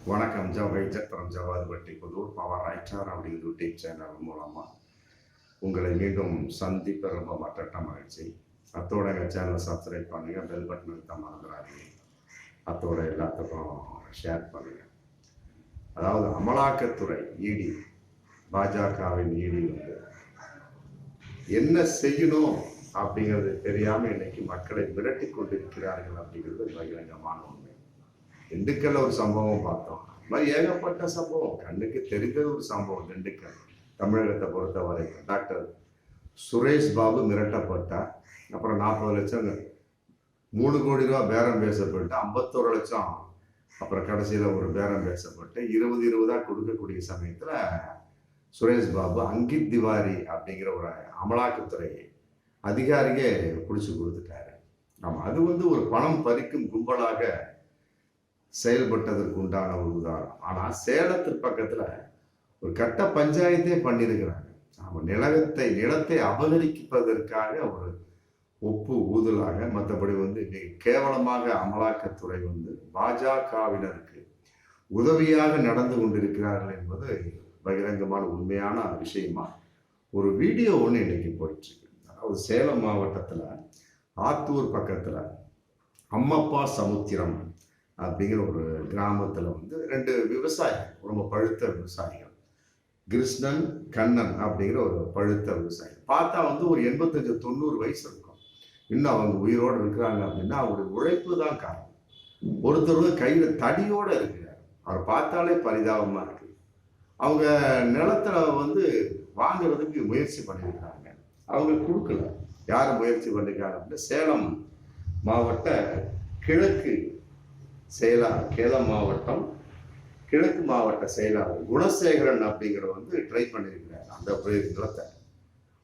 வணக்கம். Jawahar Javadupatti Pudur power writer அப்படிங்கிற YouTube channel மூலமாக உங்களை மீண்டும் சந்திப்ப ரொம்ப மற்ற மகிழ்ச்சி. அத்தோட எங்கள் சேனலை சப்ஸ்கிரைப் பண்ணுங்கள், பெல் பட்டன் அழுத்த மறந்துடாதீங்க. அத்தோட எல்லாத்துக்கும் ஷேர் பண்ணுங்கள். அதாவது அமலாக்கத்துறை இடி, பாஜகவின் இடி வந்து என்ன செய்யணும் அப்படிங்கிறது தெரியாமல் இன்னைக்கு மக்களை மிரட்டி கொண்டிருக்கிறார்கள் அப்படிங்கிறது பகிரங்கமான உண்மை. திண்டுக்கல்ல ஒரு சம்பவம் பார்த்தோம். அது மாதிரி ஏகப்பட்ட சம்பவம், கண்ணுக்கு தெரிந்த ஒரு சம்பவம். திண்டுக்கல் தமிழகத்தை பொறுத்த வரைக்கும் டாக்டர் சுரேஷ் பாபு மிரட்டப்பட்டார். அப்புறம் 40 லட்சம் 3 கோடி ரூபா பேரம் பேசப்பட்டு 51 லட்சம் அப்புறம் கடைசியில் ஒரு பேரம் பேசப்பட்டு 20 கொடுக்கக்கூடிய சமயத்தில் சுரேஷ் பாபு அங்கித் திவாரி அப்படிங்கிற ஒரு அமலாக்கத்துறை அதிகாரியே பிடிச்சி கொடுத்துட்டாரு. ஆமாம், அது வந்து ஒரு பணம் பறிக்கும் கும்பலாக செயல்பட்டதற்கு உண்டான ஒரு உதாரணம். ஆனால் சேலத்திற்கு பக்கத்தில் ஒரு கட்ட பஞ்சாயத்தே பண்ணியிருக்கிறாங்க. நிலத்தை அபகரிப்பதற்காக ஒரு ஒப்பு ஊதலாக, மற்றபடி வந்து கேவலமாக அமலாக்கத்துறை வந்து பாஜகவினருக்கு உதவியாக நடந்து கொண்டிருக்கிறார்கள் என்பது பகிரங்கமான உண்மையான விஷயமா ஒரு வீடியோ ஒன்று இன்னைக்கு போயிட்டு இருக்கு. அதாவது சேலம் மாவட்டத்தில் ஆத்தூர் பக்கத்தில் அம்மப்பா சமுத்திரம் அப்படிங்கிற ஒரு கிராமத்தில் வந்து 2 விவசாயிகள், ரொம்ப பழுத்த விவசாயிகள், கிருஷ்ணன் கண்ணன் அப்படிங்கிற ஒரு பழுத்த விவசாயி. பார்த்தா வந்து ஒரு 85-90 வயசு இருக்கும். இன்னும் அவங்க உயிரோடு இருக்கிறாங்க அப்படின்னா அவருடைய உழைப்பு தான் காரணம். ஒருத்தர் கையில் தடியோடு இருக்கிறார். அவர் பார்த்தாலே பரிதாபமாக இருக்கு. அவங்க நிலத்துல வந்து வாங்குறதுக்கு முயற்சி பண்ணியிருக்காங்க. அவங்க கொடுக்கல. யார் முயற்சி பண்ணிருக்காங்க அப்படின்னா சேலம் மாவட்ட கிழக்கு செயலாளர், சேலம் மாவட்டம் கிழக்கு மாவட்ட செயலாளர் குணசேகரன் அப்படிங்கிற வந்து ட்ரை பண்ணியிருக்கிறார் அந்த நிலத்தை.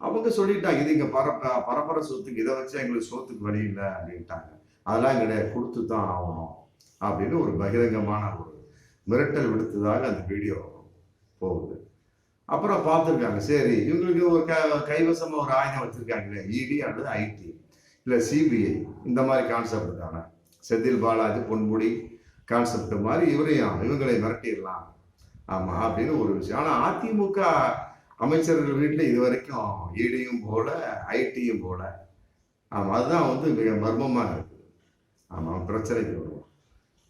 அவங்க சொல்லிட்டாங்க, இது இங்கே பரம்பரை சொத்துக்கு, இதை வச்சு எங்களுக்கு சோத்துக்கு வழி இல்லை அப்படின்ட்டாங்க. அதெல்லாம் கிடையாது, கொடுத்து தான் ஆகணும் அப்படின்னு ஒரு பகிரங்கமான ஒரு மிரட்டல் விடுத்ததாக அந்த வீடியோ போகுது. அப்புறம் பார்த்துருக்காங்க, சரி இவங்களுக்கு ஒரு கைவசமாக ஒரு ஆயுதம் வச்சுருக்காங்களே, இடி அல்லது ஐடி இல்லை சிபிஐ, இந்த மாதிரி கான்செப்ட் தானே. செந்தில் பாலாஜி பொன்முடி கான்செப்ட் மாதிரி இவங்களை மிரட்டிடலாம் ஆமாம் அப்படின்னு ஒரு விஷயம். ஆனால் அதிமுக அமைச்சர்கள் வீட்டில் இது வரைக்கும் ஈடியும் போல ஐடியும் போல. ஆமாம், அதுதான் வந்து மிக மர்மமாக இருக்குது. ஆமாம், பிரச்சனைக்கு வருவோம்.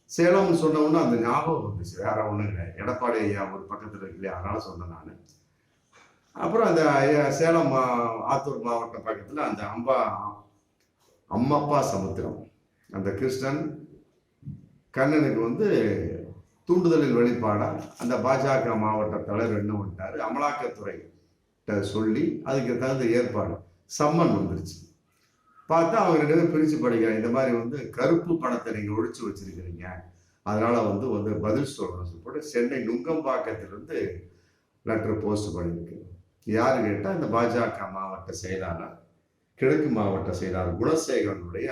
சேலம்னு சொன்ன உடனே அந்த ஞாபகம் வந்துச்சு, வேற ஒன்றும் இல்லை. எடப்பாடி ஐயா ஒரு பக்கத்தில் இருக்கு இல்லையா, அதனால சொன்னேன் நான். அப்புறம் அந்த சேலம் ஆத்தூர் மாவட்ட பக்கத்தில் அந்த அம்மப்பா சமுத்திரம், அந்த கிருஷ்ணன் கண்ணனுக்கு வந்து தூண்டுதலின் வெளிப்பாடா அந்த பாஜக மாவட்ட தலைவர் என்ன பண்ணிட்டாரு, அமலாக்கத்துறை சொல்லி அதுக்கு தகுந்த ஏற்பாடு சம்மன் வந்துருச்சு. பார்த்தா அவங்க 2 பேரும் பிரித்து படிக்கிறாங்க. இந்த மாதிரி வந்து கருப்பு பணத்தை நீங்கள் ஒழிச்சு வச்சிருக்கிறீங்க, அதனால வந்து பதில் சொல்லணும் போட்டு சென்னை நுங்கம்பாக்கத்திலிருந்து லெட்டர் போஸ்ட் பண்ணியிருக்கு. யாரு கேட்டால் இந்த பாஜக மாவட்ட செயலாளர், கிழக்கு மாவட்ட செயலாளர் குணசேகரனுடைய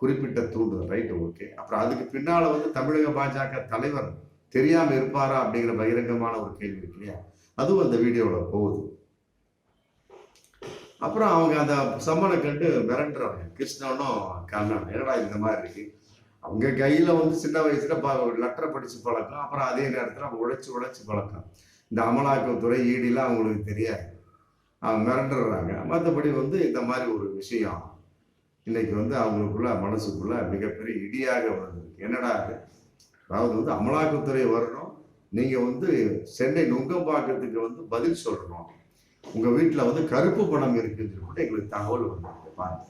குறிப்பிட்ட தூண்டுதல். Right, okay. அப்புறம் அதுக்கு பின்னால வந்து தமிழக பாஜக தலைவர் தெரியாம இருப்பாரா அப்படிங்கிற பகிரங்கமான ஒரு கேள்வி இருக்கு இல்லையா, அதுவும் அந்த வீடியோல போகுது. அப்புறம் அவங்க அந்த சம்மனை கண்டு மிரண்டுறவங்க கிருஷ்ணனும் கண்ணன், என்னடா இந்த மாதிரி இருக்கு. அவங்க கையில வந்து சின்ன வயசுல லெட்டரை படிச்சு பழக்கம், அப்புறம் அதே நேரத்தில் அவங்க உழைச்சு பழக்கம். இந்த அமலாக்கத்துறை ஈடிலாம் அவங்களுக்கு தெரியாது, அவங்க மிரண்டுறாங்க. மற்றபடி வந்து இந்த மாதிரி ஒரு விஷயம் இன்னைக்கு வந்து அவங்களுக்குள்ள மனசுக்குள்ள மிகப்பெரிய இடியாக வந்திருக்கு. என்னடா அதாவது வந்து அமலாக்கத்துறை வரணும், நீங்க வந்து சென்னை நுங்கம்பாக்கத்துக்கு வந்து பதில் சொல்லணும், உங்க வீட்டுல வந்து கருப்பு பணம் இருக்குன்னு சொல்லிட்டு எங்களுக்கு தகவல் வந்து பாருங்க.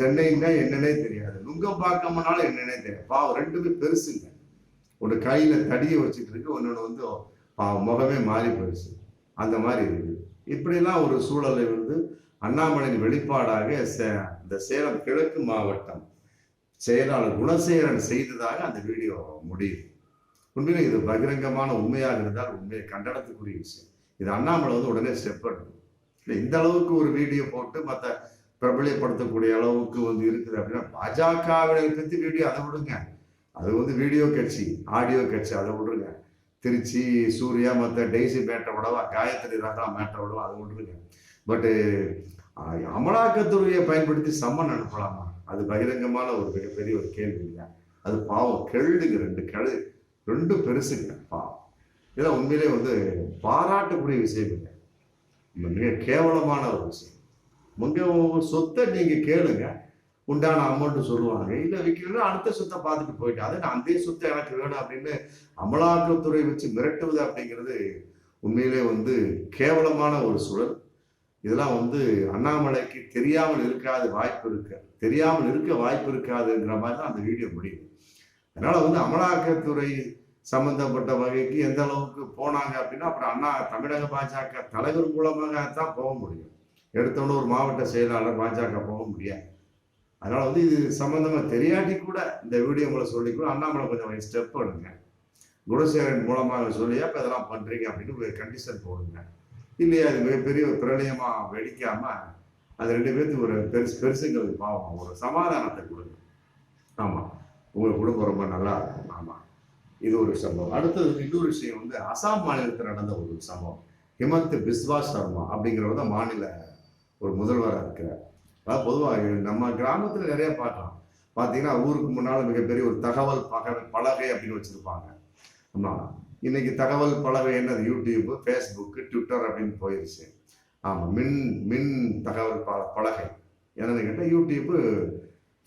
சென்னைன்னா என்னன்னே தெரியாது, நுங்கம்பாக்கம்னாலும் என்னன்னே தெரியாது. பாவம் 2 பெருசுங்க. ஒரு கையில தடியை வச்சுட்டு இருக்கு, ஒன்னொன்று வந்து முகமே மாறி போயிடுச்சு. அந்த மாதிரி இருக்கு. இப்படிலாம் ஒரு சூழலை வந்து அண்ணாமலையின் வெளிப்பாடாக இந்த சேலம் கிழக்கு மாவட்டம் செயலாளர் குணசேகரன் செய்ததாக அந்த வீடியோ முடியுது. உண்மையிலே இது பகிரங்கமான உண்மையாக இருந்தால் உண்மையை கண்டனத்துக்குரிய விஷயம். இது அண்ணாமலை வந்து உடனே ஸ்டெப் எடுக்கும். இல்லை, இந்த அளவுக்கு ஒரு வீடியோ போட்டு மற்ற பிரபலியப்படுத்தக்கூடிய அளவுக்கு வந்து இருக்குது அப்படின்னா பாஜகவினரை பற்றி வீடியோ அதை விடுங்க. அது வந்து வீடியோ கட்சி, ஆடியோ கட்சி, அதை விடுங்க. திருச்சி சூர்யா மற்ற டெய்ஸி மேட்டை விடவா, காயத்ரி ரகா மேட்டை விடவா, அதை விட்டுருங்க. பட்டு அமலாக்கத்துறையை பயன்படுத்தி சம்மன் அனுப்பலாமா? அது பகிரங்கமான ஒரு மிகப்பெரிய ஒரு கேள்வி இல்லை. அது பாவம் கெழுதுங்க, 2 ரெண்டும் பெருசுங்க. இதெல்லாம் உண்மையிலே வந்து பாராட்டக்கூடிய விஷயம் இல்லை, மிக கேவலமான ஒரு விஷயம். உங்க சொத்தை நீங்க கேளுங்க, உண்டான அமௌண்ட் சொல்லுவாங்க. இல்ல விற்கலன்னா அடுத்த சொத்தை பார்த்துட்டு போயிட்டு அது அந்த சொத்தை எனக்கு வேணும் அப்படின்னு அமலாக்கத்துறை வச்சு மிரட்டுவது அப்படிங்கிறது உண்மையிலே வந்து கேவலமான ஒரு சூழல். இதெல்லாம் வந்து அண்ணாமலைக்கு தெரியாமல் இருக்காது வாய்ப்பு இருக்கு, தெரியாமல் இருக்க வாய்ப்பு இருக்காதுங்கிற மாதிரி தான் அந்த வீடியோ முடியுது. அதனால வந்து அமலாக்கத்துறை சம்பந்தப்பட்ட வகைக்கு எந்த அளவுக்கு போனாங்க அப்படின்னா அப்புறம் தமிழக பாஜக தலைவர் மூலமாக தான் போக முடியும். எடுத்தோன்னு ஒரு மாவட்ட செயலாளர் பாஜக போக முடியாது. அதனால வந்து இது சம்பந்தமா தெரியாட்டி கூட இந்த வீடியோ உங்களை சொல்லி கூட அண்ணாமலை கொஞ்சம் ஸ்டெப் எடுங்க, குணசேகரன் மூலமாக சொல்லி அப்ப இதெல்லாம் பண்றீங்க அப்படின்னு ஒரு கண்டிஷன் போடுங்க. இல்லையா அது மிகப்பெரிய ஒரு பிரளயமா வெடிக்காம அது 2 பேர்த்துக்கு ஒரு பெருசுங்களுக்கு பாவம் ஒரு சமாதானத்தை கொடுங்க. ஆமா, உங்க குடும்பம் ரொம்ப நல்லா இருக்கும். ஆமா, இது ஒரு சம்பவம். அடுத்தது இன்னொரு விஷயம் வந்து அசாம் மாநிலத்தில் நடந்த ஒரு சம்பவம். ஹிமந்த் பிஸ்வா சர்மா அப்படிங்கிறவர் தான் மாநில ஒரு முதல்வராக இருக்கிறார். அதாவது பொதுவாக நம்ம கிராமத்தில் நிறைய பார்க்கலாம். பார்த்தீங்கன்னா ஊருக்கு முன்னால் மிகப்பெரிய ஒரு தகவல் பலகை அப்படின்னு வச்சிருப்பாங்க. ஆமா, இன்னைக்கு தகவல் பலகை என்னது, யூடியூப், ஃபேஸ்புக்கு, ட்விட்டர் அப்படின்னு போயிருச்சு. ஆமாம், மின் தகவல் பலகை என்னன்னு கேட்டால் யூடியூப்பு,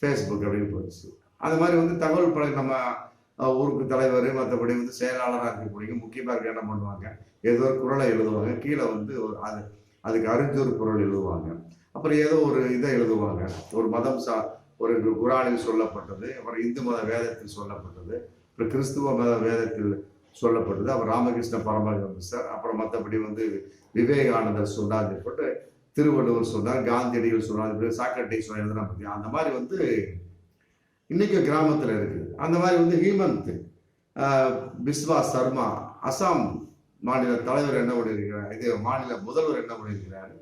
ஃபேஸ்புக் அப்படின்னு போயிடுச்சு. அது மாதிரி வந்து தகவல் பலகை நம்ம ஊருக்கு தலைவர் மற்றபடி வந்து செயலாளராக இருக்கக்கூடிய முக்கியமாக இருக்க என்ன பண்ணுவாங்க, ஏதோ ஒரு குரலை எழுதுவாங்க, கீழே வந்து அதுக்கு அறிஞ்சொரு குரல் எழுதுவாங்க, அப்புறம் ஏதோ ஒரு இதை எழுதுவாங்க, ஒரு மதம் ஒரு குரானில் சொல்லப்பட்டது, அப்புறம் இந்து மத வேதத்தில் சொல்லப்பட்டது, அப்புறம் கிறிஸ்துவ மத வேதத்தில் சொல்லப்பட்டது, அப்புறம் ராமகிருஷ்ண பரமஹம்சர், அப்புறம் மற்றபடி வந்து விவேகானந்தர் சொன்னார், போட்டு திருவள்ளுவர் சொன்னார், காந்தியடிகள் சொன்னார், சாக்ரட்டிஸ் எழுதுனா பற்றி அந்த மாதிரி வந்து இன்னைக்கு கிராமத்தில் இருக்குது. அந்த மாதிரி வந்து ஹிமந்த் பிஸ்வா சர்மா அசாம் மாநில தலைவர் என்ன பண்ணியிருக்கிறார், இது மாநில முதல்வர் என்ன பண்ணியிருக்கிறாரு,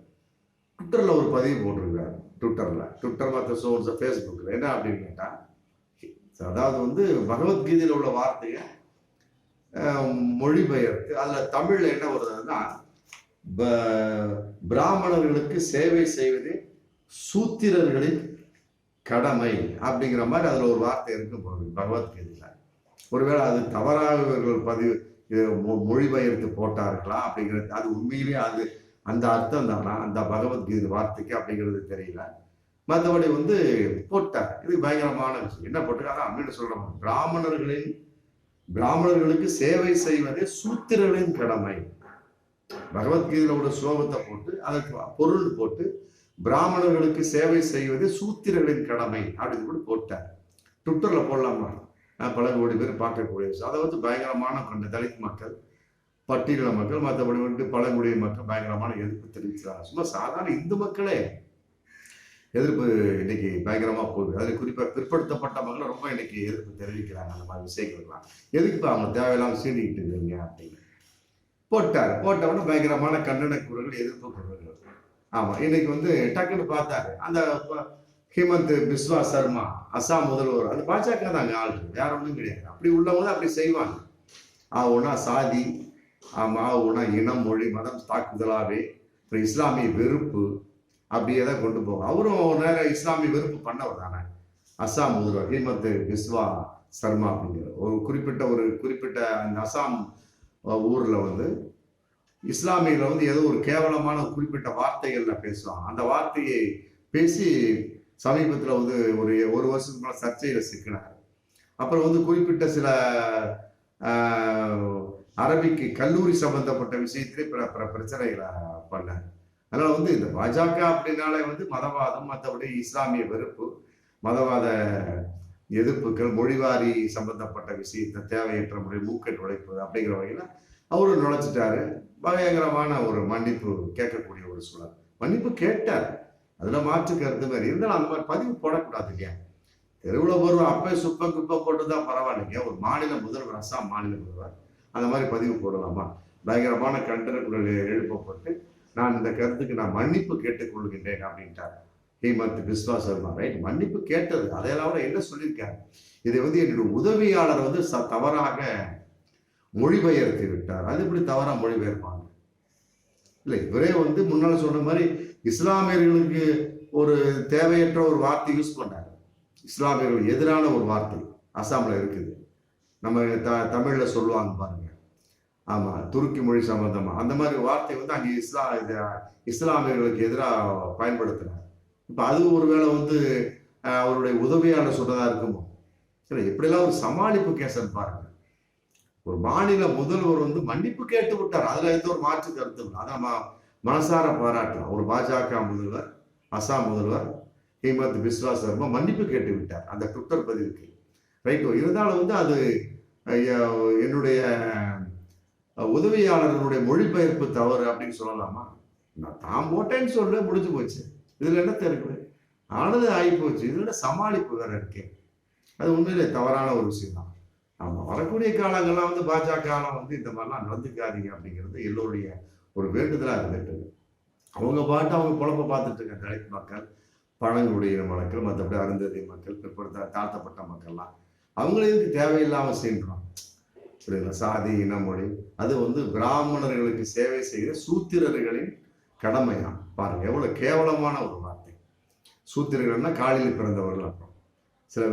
ட்விட்டரில் ஒரு பதிவு போட்டிருக்கிறார். ட்விட்டர் மற்ற சோர்ஸ் ஃபேஸ்புக்கில் என்ன அப்படின்னு கேட்டால், அதாவது வந்து பகவத்கீதையில் உள்ள வார்த்தையை மொழிபெயர்த்து அதில் தமிழில் என்ன வருதுன்னா, பிராமணர்களுக்கு சேவை செய்வது சூத்திரர்களின் கடமை அப்படிங்கிற மாதிரி அதில் ஒரு வார்த்தை இருக்கும் போது பகவத்கீதையில். ஒருவேளை அது தவறாக இவர்கள் பதிவு மொழிபெயர்த்து போட்டார்களா அப்படிங்கிறது, அது உண்மையிலேயே அது அந்த அர்த்தம் தானா அந்த பகவத்கீதை வார்த்தைக்கு அப்படிங்கிறது தெரியல. மற்றபடி வந்து போட்டார். இது பயங்கரமான விஷயம். என்ன போட்டிருக்காங்க அப்படின்னு சொல்றோம், பிராமணர்களுக்கு சேவை செய்வதே சூத்திரர்களின் கடமை. பகவத்கீதையில உள்ள ஸ்லோகத்தை போட்டு அதற்கு பொருள் போட்டு பிராமணர்களுக்கு சேவை செய்வது சூத்திரர்களின் கடமை அப்படின்னு கூட போட்டார். ட்விட்டர்ல போடலாமா, பல கோடி பேர் பார்க்கக்கூடிய விஷயம். அதை வந்து பயங்கரமான கொண்ட தலித் மக்கள், பட்டியல மக்கள், மற்றபடி வந்து பழங்குடி மக்கள் பயங்கரமான எதிர்ப்பு தெரிவிக்கிறாங்க. சும்மா சாதாரண இந்து மக்களே எதிர்ப்பு இன்னைக்கு பயங்கரமா போகுது. அதில் குறிப்பா பிற்படுத்தப்பட்ட மக்கள் ரொம்ப இன்னைக்கு எதிர்ப்பு தெரிவிக்கிறாங்க. அந்த மாதிரி விஷயங்கள்லாம் எதுக்கு அவங்க தேவையில்லாம சீண்டிக்கிட்டு இருக்கீங்க அப்படின்னு போட்டவுடனே பயங்கரமான கண்டன குரல்கள், எதிர்ப்பு குரல்கள். ஆமா, இன்னைக்கு வந்து டக்குன்னு பார்த்தாரு அந்த ஹிமந்த் பிஸ்வா சர்மா அசாம் முதல்வர், அது பாஜக தாங்க ஆளு, வேற ஒன்றும் கிடையாது. அப்படி உள்ளவங்க அப்படி செய்வாங்க. ஆகுனா சாதி, ஆகுனா இனம், மொழி, மதம் தாக்குதலாவே இஸ்லாமிய வெறுப்பு அப்படியே தான் கொண்டு போகும். அவரும் ஒரு நேரம் இஸ்லாமிய வெறுப்பு பண்ணவர் தானே அசாம் முதல்வர் ஹிமந்த் பிஸ்வா சர்மா அப்படிங்கிற ஒரு குறிப்பிட்ட அந்த அசாம் ஊர்ல வந்து இஸ்லாமியில வந்து ஏதோ ஒரு கேவலமான குறிப்பிட்ட வார்த்தைகள்ல பேசுவாங்க. அந்த வார்த்தையை பேசி சமீபத்தில் வந்து ஒரு வருஷத்துக்கு மேலே சர்ச்சையில சிக்கினார். அப்புறம் வந்து குறிப்பிட்ட சில அரபிக்கு கல்லூரி சம்பந்தப்பட்ட விஷயத்திலே பிற பிரச்சனைகளை பண்ணார். அதனால வந்து இந்த பாஜக அப்படின்னாலே வந்து மதவாதம், மற்றபடி இஸ்லாமிய வெறுப்பு, மதவாத எதிர்ப்புகள், மொழிவாரி சம்பந்தப்பட்ட விஷயத்தை தேவையற்ற முறை மூக்கெட் உழைப்பது அப்படிங்கிற வகையில் அவரும் நுழைச்சிட்டாரு. பயங்கரமான ஒரு மன்னிப்பு கேட்கக்கூடிய ஒரு சூழல். மன்னிப்பு கேட்டார், அதுல மாற்று கருத்து மாதிரி இருந்தாலும் அந்த மாதிரி பதிவு போடக்கூடாது இல்லையா. தெருவில் ஒரு அப்பே சுப்பம் குப்பம் போட்டுதான் பரவாயில்லைங்க. ஒரு மாநில முதல்வர், அசாம் மாநில முதல்வர் அந்த மாதிரி பதிவு போடலாமா? பயங்கரமான கண்டன குரல் எழுப்பப்பட்டு நான் இந்த கருத்துக்கு நான் மன்னிப்பு கேட்டுக்கொள்கின்றேன் அப்படின்ட்டார் ஹிமந்த் பிஸ்வா சர்மா. ரைட், மன்னிப்பு கேட்டது, அதையெல்லாம் என்ன சொல்லியிருக்காரு, இதை வந்து என்னுடைய உதவியாளர் வந்து தவறாக மொழிபெயர்த்து விட்டார். அது எப்படி தவறா மொழிபெயர்ப்பாங்க? இல்லை, இவரே வந்து முன்னால சொன்ன மாதிரி இஸ்லாமியர்களுக்கு ஒரு தேவையற்ற ஒரு வார்த்தை யூஸ் பண்ணார். இஸ்லாமியர்கள் எதிரான ஒரு வார்த்தை அசாம்ல இருக்குது. நம்ம தமிழ்ல சொல்லுவாங்க பாருங்க. ஆமா, துருக்கி மொழி சம்பந்தமா அந்த மாதிரி வார்த்தை வந்து அங்கே இஸ்லாமியர்களுக்கு எதிராக பயன்படுத்துறாங்க. இப்ப அது ஒருவேளை வந்து அவருடைய உதவியாளர் சொல்றதா இருக்குமோ? சரி, எப்படிலாம் ஒரு சமாளிப்பு கேசன் பாருங்க. ஒரு மாநில முதல்வர் வந்து மன்னிப்பு கேட்டு விட்டார். அதுல எந்த ஒரு மாற்று கருத்து இல்லை. அதை நம்ம மனசார பாராட்டலாம். ஒரு பாஜக முதல்வர், அசாம் முதல்வர் ஹிமந்த் பிஸ்வா சர்மா மன்னிப்பு கேட்டு விட்டார் அந்த ட்விட்டர் பதிவுக்கு. ரைட்டோ, இருந்தாலும் வந்து அது என்னுடைய உதவியாளர்களுடைய மொழிபெயர்ப்பு தவறு அப்படின்னு சொல்லலாமா? நான் தான் போட்டேன்னு சொல்ல முடிஞ்சு போச்சு. இதுல என்ன தெரியுது? ஆனது ஆகி போச்சு. இதுல சமாளிப்பு வேற இருக்கு. அது உண்மையிலே தவறான ஒரு விஷயம் தான். ஆமா, வரக்கூடிய காலங்கள்லாம் வந்து பாஜக வந்து இந்த மாதிரிலாம் நடந்துக்காதீங்க அப்படிங்கிறது எல்லோருடைய ஒரு வேண்டுதலா இருந்துட்டு இருக்கு. அவங்க பாட்டு அவங்க குழப்ப பார்த்துட்டு இருக்க தலித் மக்கள், பழங்குடியின மக்கள், மற்றபடி அருந்ததி மக்கள், பிற்படுத்த தாழ்த்தப்பட்ட மக்கள்லாம் அவங்களுக்கு தேவையில்லாம செய்யணும். சரிங்களா? சாதி, இன, மொழி, அது வந்து பிராமணர்களுக்கு சேவை செய்கிற சூத்திரர்களின் கடமையா. பாருங்க எவ்வளவு கேவலமான ஒரு வார்த்தை. சூத்திரர்கள்னா காலையில் பிறந்தவர்கள் அப்புறம் சில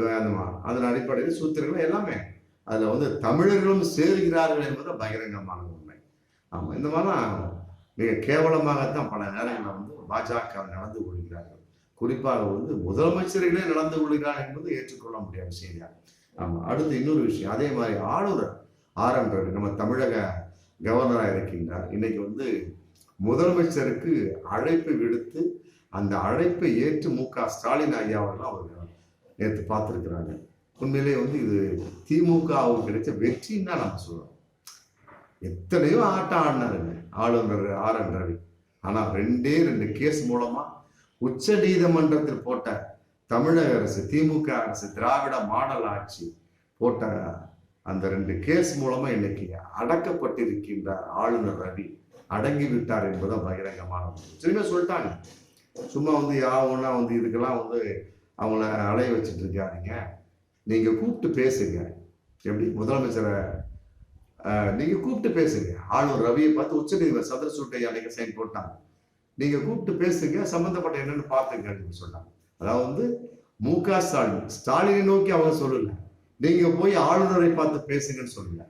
அதன் அடிப்படையில் சூத்திரர்கள் எல்லாமே அதுல வந்து தமிழர்களும் சேர்கிறார்கள் என்பது பகிரங்கமான உண்மை. ஆமா, இந்த மாதிரிலாம் மிக கேவலமாகத்தான் பல நேரங்களில் வந்து பாஜக நடந்து கொள்கிறார்கள். குறிப்பாக வந்து முதலமைச்சர்களே நடந்து கொள்கிறார் என்பது ஏற்றுக்கொள்ள முடியாத செய்தியா. ஆமா, அடுத்து இன்னொரு விஷயம், அதே மாதிரி ஆளுநர் ஆர்.என். ரவி நம்ம தமிழக கவர்னராக இருக்கின்றார். இன்னைக்கு வந்து முதலமைச்சருக்கு அழைப்பு விடுத்து அந்த அழைப்பை ஏற்று மு.க. ஸ்டாலின் ஐயாவெல்லாம் அவர்கள் நேற்று பார்த்துருக்கிறாங்க. உண்மையிலேயே வந்து இது திமுகவுக்கு கிடைச்ச வெற்றின்னு தான் நம்ம சொல்றோம். எத்தனையோ ஆட்டம் ஆடினாருங்க ஆளுநர் ஆர்.என். ரவி. ஆனா 2 கேஸ் மூலமா உச்ச நீதிமன்றத்தில் போட்ட தமிழக அரசு, திமுக அரசு, திராவிட மாடல் ஆட்சி போட்ட அந்த 2 கேஸ் மூலமா இன்னைக்கு அடக்கப்பட்டிருக்கின்றார் ஆளுநர் ரவி. அடங்கி விட்டார் என்பதை பகிரங்கமான சரிமே சொல்லிட்டாங்க. சும்மா வந்து யாவுன்னா வந்து இதுக்கெல்லாம் வந்து அவங்கள அலைய வச்சுட்டு இருக்காதீங்க. நீங்க கூப்பிட்டு பேசுங்க. எப்படி முதலமைச்சரை நீங்க கூப்பிட்டு பேசுங்க. ஆளுநர் ரவியை பார்த்து உச்ச நீதிமன்ற சதுரசூட்டை அன்னைக்கு சைன் போட்டாங்க. நீங்க கூப்பிட்டு பேசுங்க, சம்பந்தப்பட்ட என்னன்னு பாத்துங்க அப்படின்னு சொன்னாங்க. அதாவது வந்து மு.க. ஸ்டாலினை நோக்கி அவங்க சொல்லல, நீங்க போய் ஆளுநரை பார்த்து பேசுங்கன்னு சொல்லல.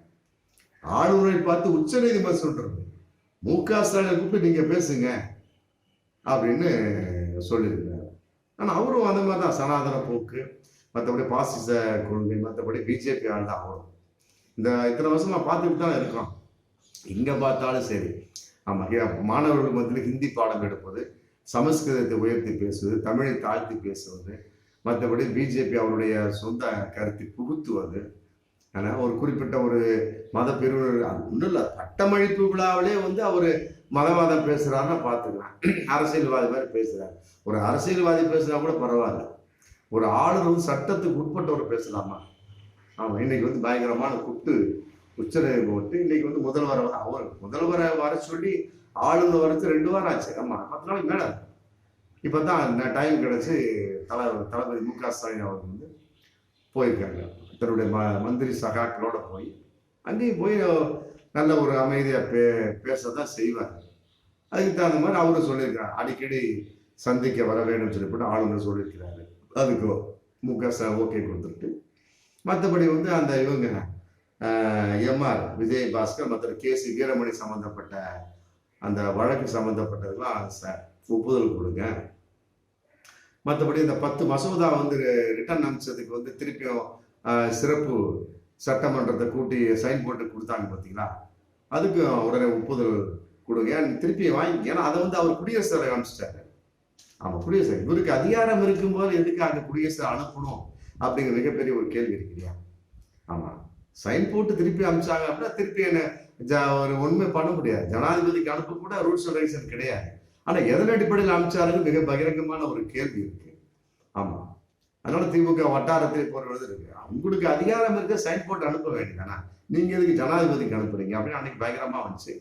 ஆளுநரை பார்த்து உச்ச நீதிமன்றம் சொல்றது, மு.க. ஸ்டாலினை கூப்பிட்டு நீங்க பேசுங்க அப்படின்னு சொல்லியிருக்கிறார். ஆனா அவரும் அந்த மாதிரி தான் சனாதன போக்கு, மற்றபடி பாசிச கொள்கை, மற்றபடி பிஜேபி ஆள் தான் அவரும். இந்த இத்தனை வருஷமா பார்த்துட்டு தான் இருக்கோம். எங்க பார்த்தாலும் சரி. ஆமா, மாணவர்கள் மத்தியில் ஹிந்தி பாடம் எடுப்பது, சமஸ்கிருதத்தை உயர்த்தி பேசுவது, தமிழை தாழ்த்தி பேசுவது, மற்றபடி பிஜேபி அவருடைய சொந்த கருத்தை புகுத்துவது, ஒரு குறிப்பிட்ட ஒரு மத பிரிவினர் ஒன்றும் இல்லை, பட்டமளிப்பு விழாவிலே வந்து அவர் மதவாதம் பேசுறாருன்னா பார்த்துக்கலாம். அரசியல்வாதி மாதிரி பேசுறாரு. ஒரு அரசியல்வாதி பேசுனா கூட பரவாயில்ல, ஒரு ஆளுநர் வந்து சட்டத்துக்கு உட்பட்டவர் பேசலாமா? ஆமா, இன்னைக்கு வந்து பயங்கரமான கூப்பிட்டு உச்சநீதி போட்டு இன்னைக்கு வந்து முதல்வரை வர சொல்லி ஆளுநர் வரச்சு 2 வாரம் ஆச்சு. ஆமா, 10 நாளைக்கு மேல. இப்பதான் டைம் கிடைச்சு தளபதி மு.க. ஸ்டாலின் அவர்கள் வந்து போயிருக்காங்க. தன்னுடைய மந்திரி சகாக்களோட போய் அங்கேயும் போய் நல்ல ஒரு அமைதியா பேசதான் செய்வார். அதுக்கு தகுந்த மாதிரி அவரும் சொல்லியிருக்காரு, அடிக்கடி சந்திக்க வர வேண்டும் சொல்லிவிட்டு ஆளுநர் சொல்லியிருக்கிறாரு. அதுக்கு மு.க. ஓகே கொடுத்துட்டு, மற்றபடி வந்து அந்த இவங்க எம்.ஆர். விஜயபாஸ்கர் மற்ற கே.சி. வீரமணி சம்பந்தப்பட்ட அந்த வழக்கு சம்பந்தப்பட்டதெல்லாம் ஒப்புதல் கொடுங்க. மற்றபடி இந்த 10 மசோதா வந்து ரிட்டர்ன் அனுப்பிச்சதுக்கு வந்து திருப்பியும் சிறப்பு சட்டமன்றத்தை கூட்டி சைன் போட்டு கொடுத்தாங்க பார்த்தீங்களா, அதுக்கு உடனே ஒப்புதல் கொடுங்க, திருப்பி வாங்கி. ஏன்னா அதை வந்து அவர் குடியரசுத் தலைவர் அனுப்பிச்சிட்டாரு. ஆமா, குடியரசு இவருக்கு அதிகாரம் இருக்கும்போது எதுக்கு அந்த குடியரசு அனுப்பணும் அப்படிங்கிற மிகப்பெரிய ஒரு கேள்வி இருக்கிறியா. ஆமா, சைன் போட்டு திருப்பி அனுப்பிச்சாங்க அப்படின்னா திருப்பி என்ன ஒரு ஒண்ணுமே பண்ண முடியாது. ஜனாதிபதிக்கு அனுப்ப கூட ரூல்ஸ் அண்ட் ரெகுலேஷன் கிடையாது. ஆனா எதன் அடிப்படையில் அனுப்பிச்சாருன்னு மிக பகிரங்கமான ஒரு கேள்வி இருக்கு. ஆமா, அதனால திமுக வட்டாரத்தில் போறது இருக்கு, உங்களுக்கு அதிகாரம் இருக்க சைன் போட்டு அனுப்ப வேண்டியதானா, நீங்க எதுக்கு ஜனாதிபதிக்கு அனுப்புறீங்க அப்படின்னு அன்னைக்கு பயங்கரமா வந்துச்சு.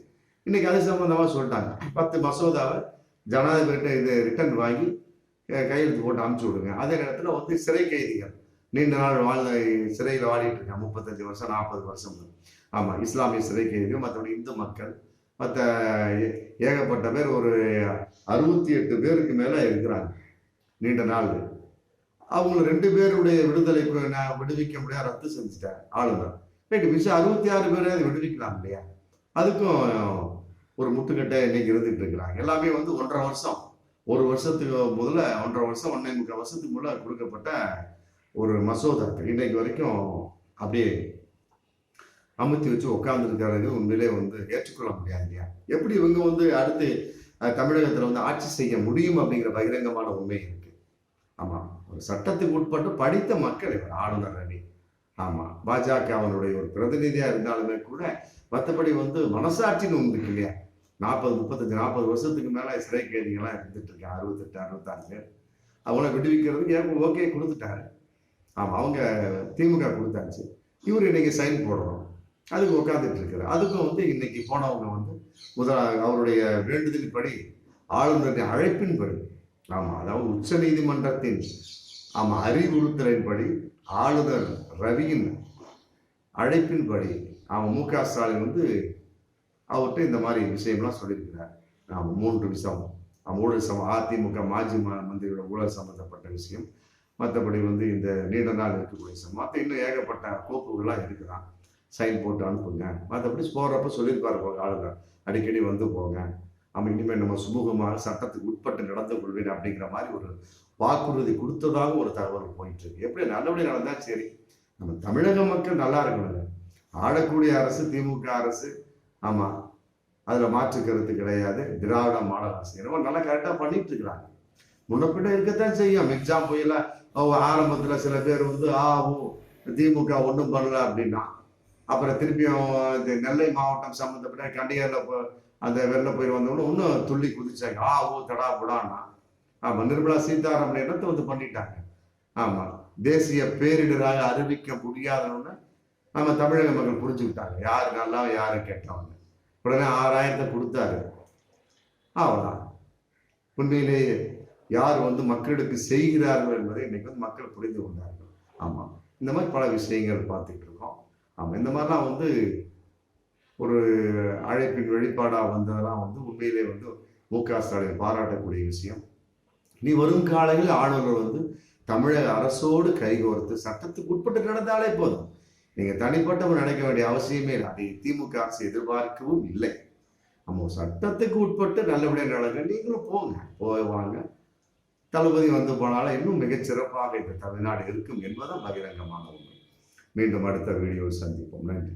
இன்னைக்கு அது சம்பந்தமா சொல்லிட்டாங்க, 10 மசோதாவை ஜனாதிபதிகிட்ட இது ரிட்டர்ன் வாங்கி கையெழுத்து போட்டு அனுப்பிச்சு விடுங்க. அதே நேரத்தில் வந்து சிறை கைதிகள் நீண்ட நாள் சிறையில் வாடிட்டு இருக்காங்க, 35 வருஷம் 40 வருஷம். ஆமா, இஸ்லாமிய சிறை கைதிகள், மற்றபடி இந்து மக்கள், மற்ற ஏகப்பட்ட பேர், ஒரு 68 பேருக்கு மேல இருக்கிறாங்க நீண்ட நாள். அவங்கள 2 பேருடைய விடுதலை விடுவிக்க முடியாது, ரத்து செஞ்சுட்டார் ஆளுநர். ரைட்டு, மிச்சம் 66 பேரையாவது விடுவிக்கலாம் இல்லையா? அதுக்கும் ஒரு முட்டுக்கட்டை இன்னைக்கு இருந்துட்டு இருக்கிறாங்க. எல்லாமே வந்து 1.5 வருஷம், ஒரு வருஷத்துக்கு முதல்ல 1.5 வருஷம் 1.25 வருஷத்துக்கு முன்னாடி கொடுக்கப்பட்ட ஒரு மசோதாக்கள் இன்னைக்கு வரைக்கும் அப்படியே அமுத்தி வச்சு உட்கார்ந்துருக்காரு. உண்மையிலே வந்து ஏற்றுக்கொள்ள முடியாது இல்லையா? எப்படி இவங்க வந்து அடுத்து தமிழகத்துல வந்து ஆட்சி செய்ய முடியும் அப்படிங்கிற பகிரங்கமான உண்மை இருக்கு. ஆமா, ஒரு சட்டத்துக்கு உட்பட்டு படித்த மக்கள் இவர் ஆளுநர் ரவி. ஆமா, பாஜகவினுடைய ஒரு பிரதிநிதியா இருந்தாலுமே கூட மற்றபடி வந்து மனசாட்சின்னு ஒன்று இருக்கு இல்லையா? 40, 35, 40 வருஷத்துக்கு மேல சிறை கைதிகள்லாம் இருந்துட்டு இருக்காங்க. 68, 66 பேர். அவங்கள விடுவிக்கிறதுக்கு ஓகே கொடுத்துட்டாரு. ஆமா, அவங்க திமுக கொடுத்தாச்சு. இவர் இன்னைக்கு சைன் போடுறோம், அதுக்கு உட்காந்துட்டு இருக்கிறார். அதுக்கும் வந்து இன்னைக்கு போனவங்க வந்து அவருடைய வேண்டுதலின்படி, ஆளுநரின் அழைப்பின்படி, ஆமா, அதாவது உச்ச நீதிமன்றத்தின் அறிவுறுத்தலின்படி, ஆளுநர் ரவியின் அழைப்பின்படி மு.க. ஸ்டாலின் வந்து அவர்கிட்ட இந்த மாதிரி விஷயம்லாம் சொல்லியிருக்கிறார். 3 விஷயம், ஊழல் அதிமுக மாஜி மந்திரியோட ஊழல் சம்பந்தப்பட்ட விஷயம், மற்றபடி வந்து இந்த நீண்ட நாள் இருக்கக்கூடிய விஷயம், மற்ற இன்னும் ஏகப்பட்ட கோப்புகள்லாம் இருக்குதான், சைன் போட்டு அனுப்புங்க. மற்றபடி போகிறப்ப சொல்லியிருப்பாரு போங்க ஆளுநர், அடிக்கடி வந்து போங்க, இனிமேல் நம்ம சுமூகமாக சட்டத்துக்கு உட்பட்டு நடந்து கொள்வேன் அப்படிங்கிற மாதிரி ஒரு வாக்குறுதி கொடுத்ததாக ஒரு தகவல் போயிட்டு இருக்கு. எப்படி நல்லபடி நடந்தா சரி. நம்ம தமிழக மக்கள் நல்லா இருக்கணுங்க. ஆளக்கூடிய அரசு திமுக அரசு, ஆமா, அதுல மாற்று கருத்து கிடையாது. திராவிட மாடல் அரசு என்னவோ நல்லா கரெக்டா பண்ணிட்டு இருக்கிறாங்க. முன்ன பின்ன இருக்கத்தான் செய்யும். எக்ஸாம் புயல ஆரம்பத்துல சில பேர் வந்து திமுக ஒன்றும் பண்ணல அப்படின்னா, அப்புறம் திருப்பியும் இந்த நெல்லை மாவட்டம் சம்பந்தப்பட்ட கண்டிகர்ல அந்த வெள்ள புயல் வந்தவொன்னு இன்னும் துள்ளி குதிச்சாங்க. தடா புடான்னா. ஆமா, நிர்மலா சீதாராமன் என்னத்தை வந்து பண்ணிட்டாங்க. ஆமா, தேசிய பேரிடராக அறிவிக்க முடியாதவன்னு நம்ம தமிழக மக்கள் புரிஞ்சுக்கிட்டாங்க. யாரு நல்லா யாரு கெட்டவங்க. உடனே 6000 கொடுத்தாரு. அவ்வளவுதான். உண்மையிலேயே யார் வந்து மக்களுக்கு செய்கிறார்கள் என்பதை இன்னைக்கு வந்து மக்கள் புரிந்து கொண்டார்கள். ஆமா, இந்த மாதிரி பல விஷயங்கள் பார்த்துட்டு இருக்கோம். ஆமா, இந்த மாதிரிலாம் வந்து ஒரு அழைப்பின் வெளிப்பாடா வந்ததெல்லாம் வந்து உண்மையிலே வந்து மு.க. ஸ்டாலின் பாராட்டக்கூடிய விஷயம். நீ வரும் காலையில் ஆளுநர் வந்து தமிழக அரசோடு கைகோர்த்து சட்டத்துக்கு உட்பட்டு நடந்தாலே போதும். நீங்க தனிப்பட்டவர் நினைக்க வேண்டிய அவசியமே இல்லை. அதை திமுக அரசு எதிர்பார்க்கவும் இல்லை. நம்ம சட்டத்துக்கு உட்பட்டு நல்லபடியாக நடங்க. நீங்களும் போவாங்க. தளபதி வந்து போனாலும் இன்னும் மிகச்சிறப்பாக இந்த தமிழ்நாடு இருக்கும் என்பதும் பகிரங்கமான உண்மை. மீண்டும் அடுத்த வீடியோவில் சந்திப்போம். நன்றி.